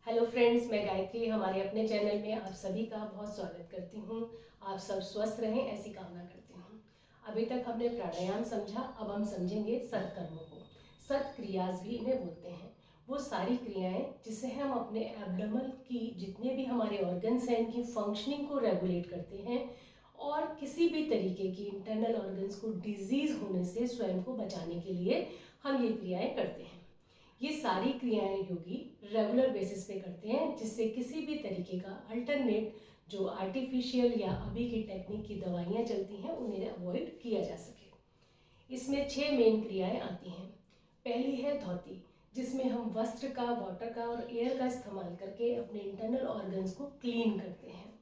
Hello friends, मैं गायत्री हमारे अपने चैनल में आप सभी का बहुत स्वागत करती हूँ। आप सब स्वस्थ रहें ऐसी कामना करती हूँ। अभी तक हमने प्राणायाम समझा, अब हम समझेंगे सत्कर्मों को। सत्क्रियाज भी इन्हें बोलते हैं। वो सारी क्रियाएं जिससे हम अपने एब्डोमेन की जितने भी हमारे ऑर्गन्स हैं इनकी फंक्शनिंग को रेगुलेट करते हैं और किसी भी तरीके की इंटरनल ऑर्गन्स को डिजीज होने से स्वयं को बचाने के लिए हम ये क्रियाएं करते हैं। ये सारी क्रियाएं योगी रेगुलर बेसिस पे करते हैं जिससे किसी भी तरीके का अल्टरनेट जो आर्टिफिशियल या अभी की टेक्निक की दवाइयाँ चलती हैं उन्हें अवॉइड किया जा सके। इसमें 6 मेन क्रियाएं आती हैं। पहली है धौती, जिसमें हम वस्त्र का, वाटर का और एयर का इस्तेमाल करके अपने इंटरनल ऑर्गन्स को क्लीन करते हैं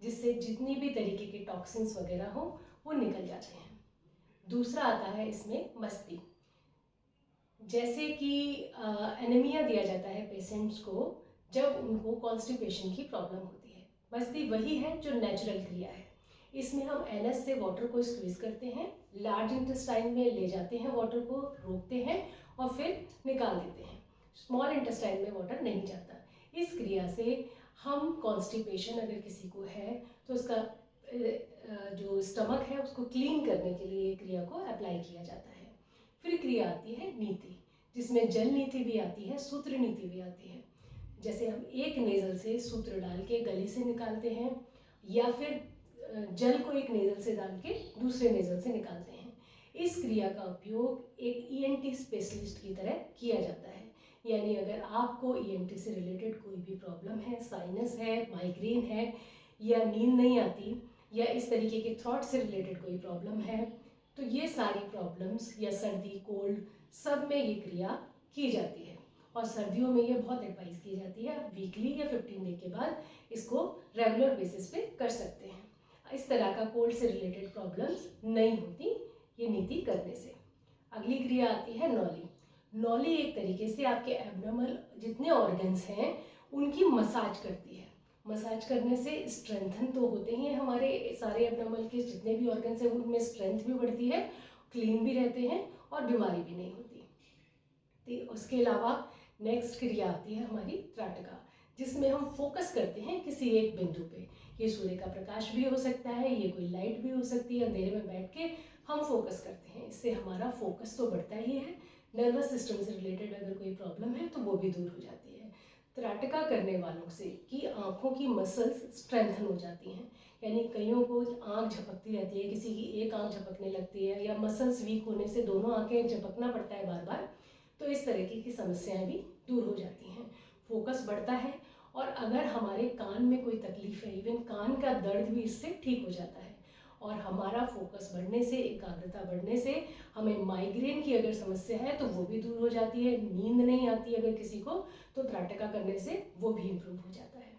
जिससे जितनी भी तरीके के टॉक्सिन्स वगैरह हो वो निकल जाते हैं। दूसरा आता है इसमें मस्ती, जैसे कि एनीमिया दिया जाता है पेशेंट्स को जब उनको कॉन्स्टिपेशन की प्रॉब्लम होती है। मस्ती वही है जो नेचुरल क्रिया है। इसमें हम एनएस से वाटर को स्क्वीज करते हैं, लार्ज इंटेस्टाइन में ले जाते हैं, वाटर को रोकते हैं और फिर निकाल देते हैं। स्मॉल इंटेस्टाइन में वाटर नहीं जाता। इस क्रिया से हम कॉन्स्टिपेशन अगर किसी को है तो उसका जो स्टमक है उसको क्लीन करने के लिए ये क्रिया को अप्लाई किया जाता है। फिर क्रिया आती है नीति, जिसमें जल नीति भी आती है, सूत्र नीति भी आती है। जैसे हम एक नेज़ल से सूत्र डाल के गले से निकालते हैं या फिर जल को एक नेज़ल से डाल के दूसरे नेज़ल से निकालते हैं। इस क्रिया का उपयोग एक ईएनटी स्पेशलिस्ट की तरह किया जाता है। यानी अगर आपको ईएनटी से रिलेटेड कोई भी प्रॉब्लम है, साइनस है, माइग्रेन है या नींद नहीं आती या इस तरीके के थ्रॉट से रिलेटेड कोई प्रॉब्लम है, तो ये सारी प्रॉब्लम्स या सर्दी, कोल्ड, सब में ये क्रिया की जाती है। और सर्दियों में ये बहुत एडवाइस की जाती है। आप वीकली या 15 डे के बाद इसको रेगुलर बेसिस पे कर सकते हैं। इस तरह का कोल्ड से रिलेटेड प्रॉब्लम्स नहीं होती ये नीति करने से। अगली क्रिया आती है नौली। नौली एक तरीके से आपके एब्डोमेनल जितने ऑर्गन्स हैं उनकी मसाज करती है। मसाज करने से स्ट्रेंथन तो होते ही हैं, हमारे सारे एब्डोमेनल के जितने भी ऑर्गन्स हैं उनमें स्ट्रेंथ भी बढ़ती है, क्लीन भी रहते हैं और बीमारी भी नहीं होती। तो उसके अलावा नेक्स्ट क्रिया आती है हमारी त्राटका, जिसमें हम फोकस करते हैं किसी एक बिंदु पे। ये सूर्य का प्रकाश भी हो सकता है, ये कोई लाइट भी हो सकती है, अंधेरे में बैठ के हम फोकस करते हैं। इससे हमारा फोकस तो बढ़ता ही है, नर्वस सिस्टम से रिलेटेड अगर कोई प्रॉब्लम है तो वो भी दूर हो जाती है। त्राटका करने वालों से कि आँखों की मसल्स स्ट्रेंथन हो जाती हैं। यानी कईयों को आँख झपकती रहती है, किसी की एक आँख झपकने लगती है या मसल्स वीक होने से दोनों आँखें झपकना पड़ता है बार बार, तो इस तरीके की समस्याएं भी दूर हो जाती हैं। फोकस बढ़ता है और अगर हमारे कान में कोई तकलीफ है, इवन कान का दर्द भी इससे ठीक हो जाता है। और हमारा फोकस बढ़ने से, एकाग्रता बढ़ने से हमें माइग्रेन की अगर समस्या है तो वो भी दूर हो जाती है। नींद नहीं आती अगर किसी को तो त्राटका करने से वो भी इम्प्रूव हो जाता है।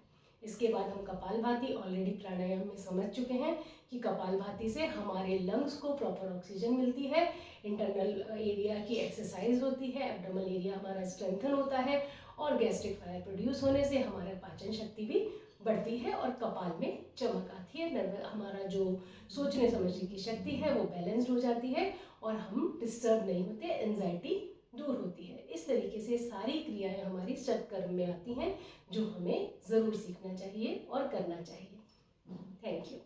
इसके बाद हम कपालभाति ऑलरेडी प्राणायाम में समझ चुके हैं कि कपालभाति से हमारे लंग्स को प्रॉपर ऑक्सीजन मिलती है, इंटरनल एरिया की एक्सरसाइज होती है, एब्डोमेनल एरिया हमारा स्ट्रेंथन होता है और गैस्ट्रिक फायर प्रोड्यूस होने से हमारा पाचन शक्ति भी बढ़ती है और कपाल में चमक आती है। नर्व हमारा जो सोचने समझने की शक्ति है वो बैलेंस्ड हो जाती है और हम डिस्टर्ब नहीं होते, एंजाइटी दूर होती है। इस तरीके से सारी क्रियाएं हमारी सत्कर्म में आती हैं जो हमें ज़रूर सीखना चाहिए और करना चाहिए। Thank you.